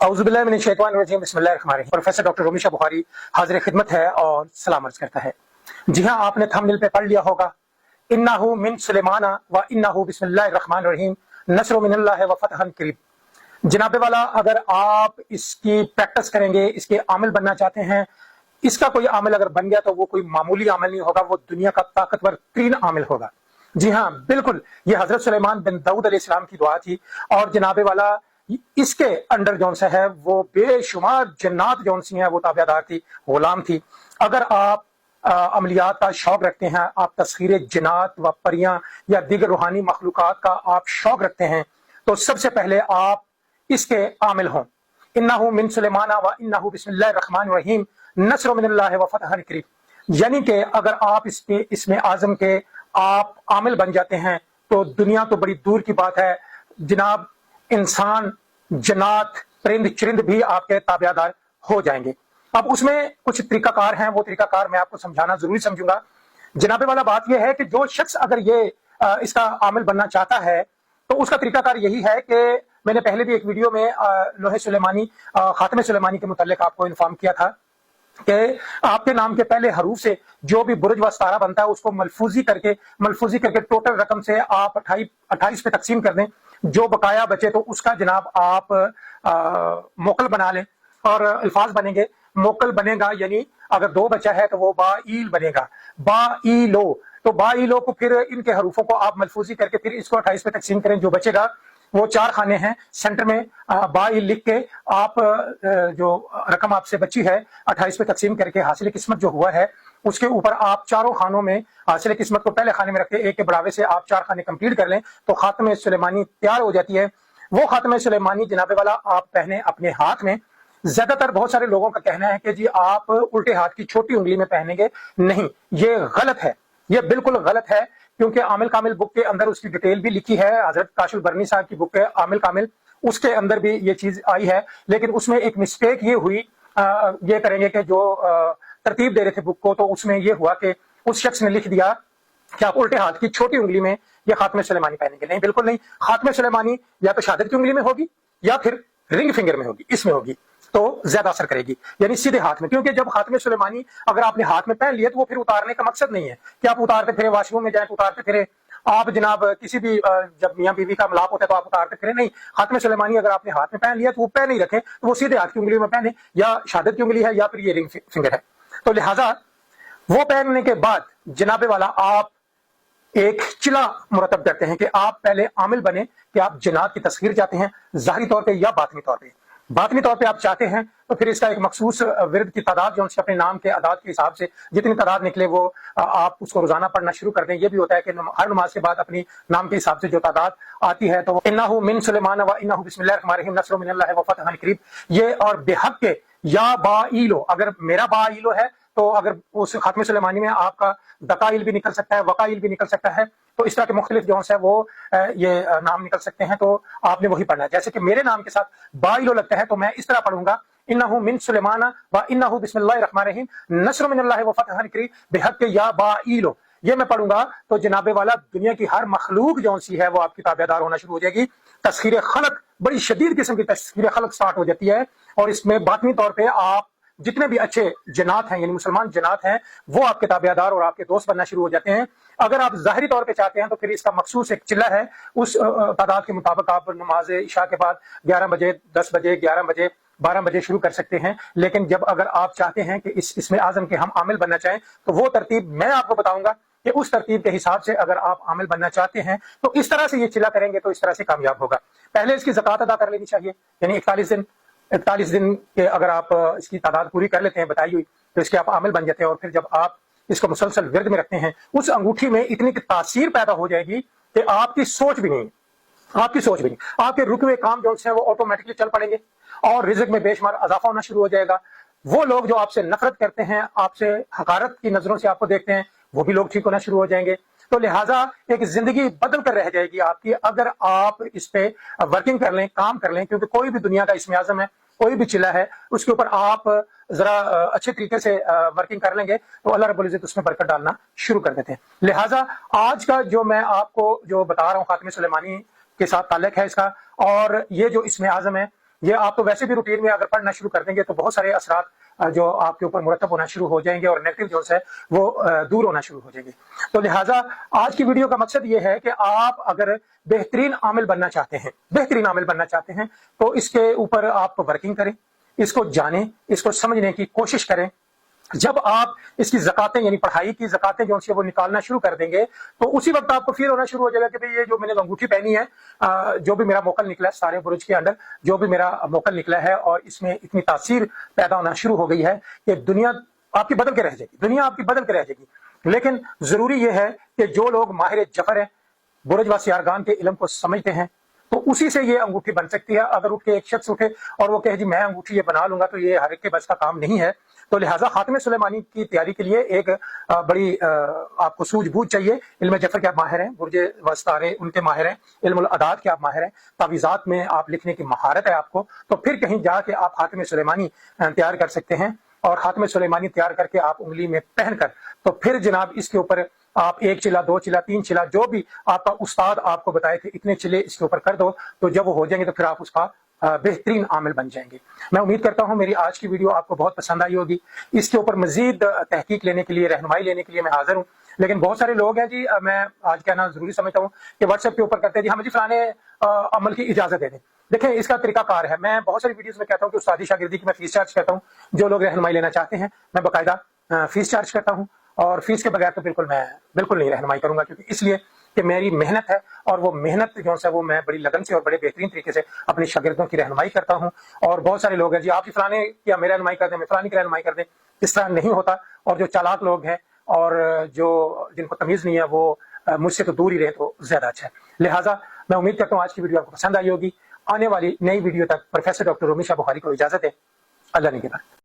औज़ुबिल्लाहि मिनश्शैतानिर्रजीम बिस्मिल्लाहिर्रहमानिर्रहीम। Professor doctor Romisha Bukhari हाजिर खिदमत है और सलाम अर्ज करता है। जी हाँ, आपने थंबनेल पे पढ़ लिया होगा, इन्नहु मिन सुलेमाना व इन्नहु बिस्मिल्लाहिर्रहमानिर्रहीम नस्रुम मिनल्लाहि व फतहुन करीब। जनाबे वाला, अगर आप इसकी प्रैक्टिस करेंगे, इसके आमिल बनना चाहते हैं, इसका कोई आमिल अगर बन गया तो वो कोई मामूली आमिल नहीं होगा, वो दुनिया का ताकतवर तीन आमिल होगा। जी हाँ, बिल्कुल, ये हजरत सुलेमान बिन दाऊद अलैहिस्सलाम की दुआ थी। और जनाबे वाला, इसके अंडर जौन सा है वो बेशुमार जन्नात जौन सी हैं वो ताबेदार थी, गुलाम थी। अगर आप अमलियात का शौक रखते हैं, आप तस्खीर जन्नात व परियां या दीगर रूहानी मखलूकात का आप शौक रखते हैं, तो सबसे पहले आप इसके आमिल हों। इन्नहु मिन सुलेमाना व इन्नहु बिस्मिल्लाहिर्रहमानिर्रहीम नस्रुम मिनल्लाहि व फतहुन करीब। यानी कि अगर आप इसमें आजम के आप आमिल बन जाते हैं तो दुनिया तो बड़ी दूर की बात है जनाब, इंसान, जन्नात, परिंद चरिंद भी आपके ताबेदार हो जाएंगे। अब उसमें कुछ तरीकाकार हैं, वो तरीकाकार मैं आपको समझाना जरूरी समझूंगा। जनाबे वाला, बात यह है कि जो शख्स अगर ये इसका आमिल बनना चाहता है तो उसका तरीकाकार यही है कि मैंने पहले भी एक वीडियो में लोहे सुलेमानी, खातमे सुलेमानी के मुतालिक आपको इन्फॉर्म किया था कि आपके नाम के पहले हरूफ से जो भी बुर्ज व सितारा बनता है उसको मलफूजी करके टोटल रकम से आप 28 पे तकसीम कर दें। जो बकाया बचे तो उसका जनाब आप मोकल बना लें और अल्फाज बनेंगे। मोकल बनेगा यानी अगर दो बचा है तो वो बाईल बनेगा, बाईलो। तो बाईलो को फिर इनके हरूफों को आप मलफूजी करके फिर इसको 28 पे तकसीम करें। जो बचेगा वो 4 खाने हैं, सेंटर में बाईल लिख के आप जो रकम आपसे बची है 28 पे तकसीम करके हासिल किस्मत जो हुआ है उसके ऊपर आप चारों खानों में हासिल किस्मत को पहले खाने में रखते, एक के बढ़ावे से आप 4 खाने कंप्लीट कर लें तो खातमे सुलेमानी तैयार हो जाती है। वो खातमे सुलेमानी जनाबे वाला आप पहने अपने हाथ में। ज्यादातर बहुत सारे लोगों का कहना है कि जी आप उल्टे हाथ की छोटी उंगली में पहनेंगे। नहीं, ये गलत है, ये बिल्कुल गलत है, क्योंकि आमिल कामिल बुक के अंदर उसकी डिटेल भी लिखी है। हजरत काशिफ बरनी साहब की बुक है आमिल कामिल, उसके अंदर भी ये चीज आई है। लेकिन उसमें एक मिस्टेक ये हुई, ये करेंगे कि जो तरतीब दे रहे थे बुक को, तो उसमें ये हुआ कि उस शख्स ने लिख दिया कि आप उल्टे हाथ की छोटी उंगली में ये खातमे सुलेमानी पहनेंगे। नहीं, बिल्कुल नहीं। खातमे सुलेमानी या तो शहादत की उंगली में होगी या फिर रिंग फिंगर में होगी, इसमें होगी तो ज्यादा असर करेगी, यानी सीधे हाथ में। क्योंकि जब खातमे सुलेमानी अगर आपने हाथ में पहन लिया तो वो फिर उतारने का मकसद नहीं है कि आप उतारते फिरे, वॉशरूम में जाए तो उतारते फिरे, आप जनाब किसी भी जब मियां बीवी का मिलाप होता है तो आप उतारते फिरे। नहीं, खातमे सुलेमानी अगर आपने हाथ में पहन लिया तो वो पहन नहीं रखे, तो वो सीधे हाथ की उंगली में पहने, या शहादत की उंगली है या फिर ये रिंग फिंगर है। तो लिहाजा वो पहनने के बाद जनाबे वाला आप एक चिला मुरतब करते हैं कि आप पहले आमिल बने कि आप जन्नात की तस्वीर चाहते हैं, जाहिरी तौर पे या बातनी तौर पे। बातनी तौर पे आप चाहते हैं तो फिर इसका एक मखसूस विरद की तादाद जो अपने नाम के आदाद के हिसाब से जितनी तादाद निकले वो आप उसको रोजाना पढ़ना शुरू कर दें। ये भी होता है कि हर नमाज के बाद अपनी नाम के हिसाब से जो तादाद आती है तो इन्नहु मिन सुलेमान व इन्नहु बिस्मिल्लाहिर्रहमानिर्रहीम नस्रुम मिनल्लाहि व फतहुन करीब, ये और बेहक के या बाईलो, अगर मेरा बाईलो है तो अगर उस खातमे सुलेमानी में आपका दकाइल भी निकल सकता है, वकाइल भी निकल सकता है, तो इस तरह के मुख्तलिफ जो है वो ये नाम निकल सकते हैं, तो आपने वही पढ़ना है। जैसे कि मेरे नाम के साथ बाइलो लगता है तो मैं इस तरह पढ़ूंगा, इन्नहु मिन सुलेमाना व इन्नहु बिस्मिल्लाहिर्रहमानिर्रहीम नस्रुम मिनल्लाहि व फतहुन करीब बिहक या बाइलो। ये मैं पढ़ूंगा तो जनाबे वाला दुनिया की हर मखलूक जो सी है वो आपकी ताबेदार होना शुरू हो जाएगी। तस्खीर खलक, बड़ी शदीद किस्म की तस्खीर खलक स्टार्ट हो जाती है, और इसमें बातनी तौर पर आप जितने भी अच्छे जन्नात हैं यानी मुसलमान जन्नात हैं वो आपके ताबेदार और आपके दोस्त बनना शुरू हो जाते हैं। अगर आप जाहिरी तौर पे चाहते हैं तो फिर इसका मखसूस एक चिल्ला है, उस तादाद के मुताबिक आप नमाज इशा के बाद 11 बजे, 10 बजे, 11 बजे, 12 बजे शुरू कर सकते हैं। लेकिन जब अगर आप चाहते हैं कि इसमें आजम के हम आमिल बनना चाहें तो वो तरतीब मैं आपको बताऊंगा कि उस तरतीब के हिसाब से अगर आप आमिल बनना चाहते हैं तो इस तरह से ये चिल्ला करेंगे तो इस तरह से कामयाब होगा। पहले इसकी ज़कात अदा कर लेनी चाहिए, यानी 41 दिन के अगर आप इसकी तादाद पूरी कर लेते हैं बताई हुई तो इसके आप आमिल बन जाते हैं। और फिर जब आप इसको मुसलसल विरद में रखते हैं उस अंगूठी में इतनी तासीर पैदा हो जाएगी कि आपकी सोच भी नहीं, आपके रुके हुए काम जो है वो ऑटोमेटिकली चल पड़ेंगे और रिज़्क में बेशुमार इजाफा होना शुरू हो जाएगा। वो लोग जो आपसे नफरत करते हैं, आपसे हकारत की नजरों से आपको देखते हैं, वो भी लोग ठीक होना शुरू हो जाएंगे। तो लिहाजा एक जिंदगी बदल कर रह जाएगी आपकी अगर आप इस पे वर्किंग कर लें, काम कर लें। क्योंकि कोई भी दुनिया का इसमें आजम है, कोई भी चिल्ला है, उसके ऊपर आप जरा अच्छे तरीके से वर्किंग कर लेंगे तो अल्लाह रब्बुल इज्जत उसमें बरकत डालना शुरू कर देते हैं। लिहाजा आज का जो मैं आपको जो बता रहा हूँ खातमे सुलेमानी के साथ ताल्लुक है इसका, और ये जो इसमें आजम है یہ آپ تو ویسے بھی روٹین میں اگر پڑھنا شروع کر دیں گے تو بہت سارے اثرات جو آپ کے اوپر مرتب ہونا شروع ہو جائیں گے اور نیگیٹو جو ہے وہ دور ہونا شروع ہو جائیں گے. تو لہٰذا آج کی ویڈیو کا مقصد یہ ہے کہ آپ اگر بہترین عامل بننا چاہتے ہیں تو اس کے اوپر آپ ورکنگ کریں، اس کو جانیں، اس کو سمجھنے کی کوشش کریں. جب آپ اس کی زکاتیں یعنی پڑھائی کی زکاتیں جو وہ نکالنا شروع کر دیں گے تو اسی وقت آپ کو فیل ہونا شروع ہو جائے گا کہ بھئی یہ جو میں نے انگوٹھی پہنی ہے، جو بھی میرا موکل نکلا ہے سارے برج کے اندر جو بھی میرا موکل نکلا ہے اور اس میں اتنی تاثیر پیدا ہونا شروع ہو گئی ہے کہ دنیا آپ کی بدل کے رہ جائے گی. لیکن ضروری یہ ہے کہ جو لوگ ماہر جفر ہیں، برج و سیارگان کے علم کو سمجھتے ہیں، تو اسی سے یہ انگوٹھی بن سکتی ہے. اگر اٹھ کے ایک شخص اٹھے اور وہ کہے جی میں انگوٹھی یہ بنا لوں گا، تو یہ ہر ایک کے بس کا کام نہیں ہے. تو لہٰذا خاتم سلیمانی کی تیاری کے لیے ایک بڑی آپ کو سوجھ بوجھ چاہیے. علم جفر کے آپ ماہر ہیں، برج و ستارے ان کے ماہر ہیں، علم الاعداد کے آپ ماہر ہیں، تعویذات میں آپ لکھنے کی مہارت ہے آپ کو، تو پھر کہیں جا کے آپ خاتم سلیمانی تیار کر سکتے ہیں. اور خاتم سلیمانی تیار کر کے آپ انگلی میں پہن کر تو پھر جناب اس کے اوپر آپ 1 چلہ 2 چلہ 3 چلہ جو بھی آپ کا استاد آپ کو بتائے کہ اتنے چلے اس کے اوپر کر دو، تو جب وہ ہو جائیں گے تو پھر آپ اس کا بہترین عامل بن جائیں گے. میں امید کرتا ہوں میری آج کی ویڈیو آپ کو بہت پسند آئی ہوگی. اس کے اوپر مزید تحقیق لینے کے لیے، رہنمائی لینے کے لیے میں حاضر ہوں. لیکن بہت سارے لوگ ہیں جی، میں آج کہنا ضروری سمجھتا ہوں کہ واٹس ایپ کے اوپر کرتے ہیں جی ہمیں جی فلانے عمل کی اجازت دے دیں. دیکھیں اس کا طریقہ کار ہے. میں بہت ساری ویڈیوز میں کہتا ہوں کہ استادی شاگردی کی میں فیس چارج کرتا ہوں. جو لوگ رہنمائی لینا چاہتے ہیں میں باقاعدہ فیس چارج کرتا ہوں، اور فیس کے بغیر تو میں بالکل نہیں رہنمائی کروں گا، کیونکہ اس لیے کہ میری محنت ہے اور وہ محنت جو ہے وہ میں بڑی لگن سے اور بڑے بہترین طریقے سے اپنے شاگردوں کی رہنمائی کرتا ہوں. اور بہت سارے لوگ ہیں جی آپ کی فلانے کیا میرے رہنمائی کر دیں، میں فلانی کی رہنمائی کر دیں. اس طرح نہیں ہوتا. اور جو چالاک لوگ ہیں اور جو جن کو تمیز نہیں ہے وہ مجھ سے تو دور ہی رہے تو زیادہ اچھا ہے. لہٰذا میں امید کرتا ہوں آج کی ویڈیو آپ کو پسند آئی ہوگی. آنے والی نئی ویڈیو تک پروفیسر ڈاکٹر رومی شاہ بخاری کو اجازت ہے. اللہ نگہبان.